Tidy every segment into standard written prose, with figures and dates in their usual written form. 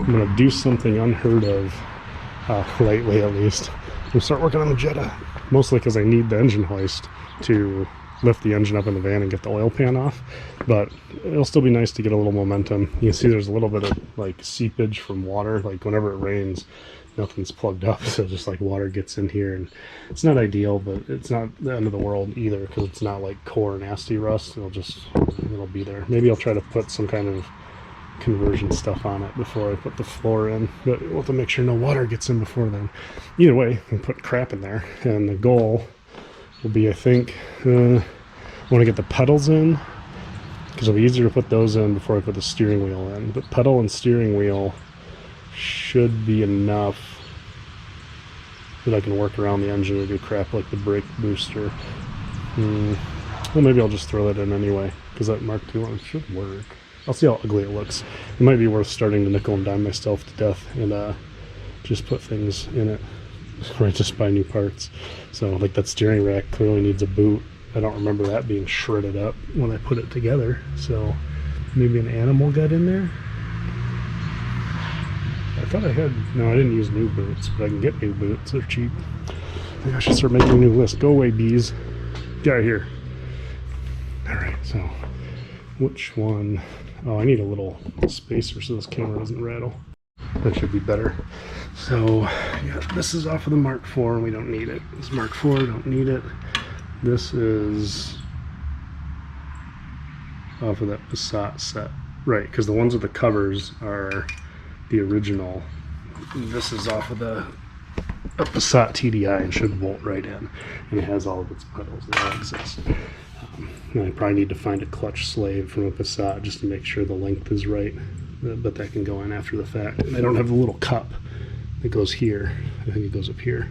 I'm going to do something unheard of, lately at least. I'm going to start working on the Jetta, mostly because I need the engine hoist to lift the engine up in the van and get the oil pan off, but it'll still be nice to get a little momentum. You can see there's a little bit of like seepage from water, like whenever it rains nothing's plugged up, so just like water gets in here, and it's not ideal, but it's not the end of the world either because it's not like core nasty rust. It'll be there. Maybe I'll try to put some kind of conversion stuff on it before I put the floor in, but we'll have to make sure no water gets in before then. Either way, I can put crap in there, and the goal will be, I think, I want to get the pedals in because it'll be easier to put those in before I put the steering wheel in. But pedal and steering wheel should be enough that I can work around the engine and do crap like the brake booster. Well, maybe I'll just throw that in anyway because that Mark II one should work. I'll see how ugly it looks. It might be worth starting to nickel and dime myself to death and just put things in it, or just buy new parts. So like that steering rack clearly needs a boot. I don't remember that being shredded up when I put it together, so maybe an animal got in there. I thought I had, no, I didn't use new boots, but I can get new boots, they're cheap. Maybe I should start making a new list. Go away, bees. Get out of here. Alright, so which one? Oh, I need a little spacer so this camera doesn't rattle. That should be better. So, yeah, this is off of the Mark IV, and we don't need it. This is Mark IV, don't need it. This is off of that Passat set. Right, because the ones with the covers are the original. This is off of a Passat TDI and should bolt right in. And it has all of its pedals that all exist. And I probably need to find a clutch slave from a Passat just to make sure the length is right. But that can go in after the fact. And I don't have the little cup that goes here. I think it goes up here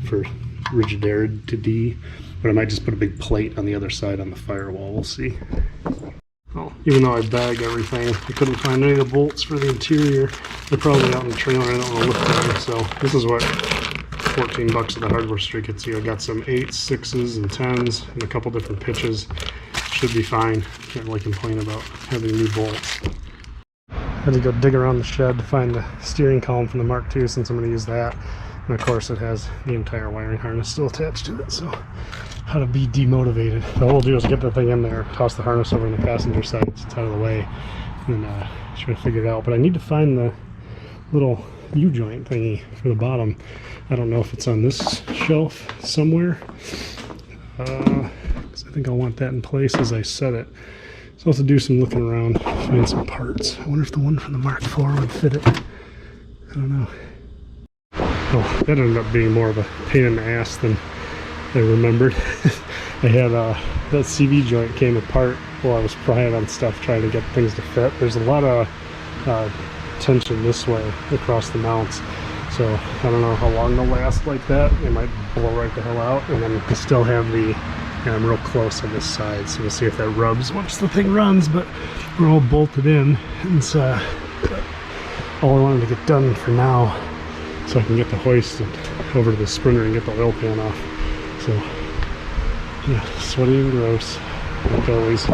for rigidity. But I might just put a big plate on the other side on the firewall. We'll see. Well, even though I bagged everything, I couldn't find any of the bolts for the interior. They're probably out in the trailer. I don't want to look there. So this is what $14 at the hardware store gets you. I got some 8s, 6s, and 10s, and a couple different pitches. Should be fine. Can't really complain about having new bolts. Had to go dig around the shed to find the steering column from the Mark II since I'm going to use that. And of course it has the entire wiring harness still attached to it, so how to be demotivated. All we'll do is get the thing in there, toss the harness over on the passenger side so it's out of the way, and try to figure it out. But I need to find the little U-joint thingy for the bottom. I don't know if it's on this shelf somewhere, because I think I'll want that in place as I set it. So I'll have to do some looking around, find some parts. I wonder if the one from the Mark IV would fit it. I don't know. Oh, that ended up being more of a pain in the ass than I remembered. I had that CV joint came apart while I was prying on stuff trying to get things to fit. There's a lot of tension this way across the mounts, so I don't know how long they'll last like that. They might blow right the hell out, and then I still have the, I'm real close on this side, so we'll see if that rubs once the thing runs, but we're all bolted in, and it's all I wanted to get done for now, so I can get the hoist over to the Sprinter and get the oil pan off. So, yeah, sweaty and gross, like always.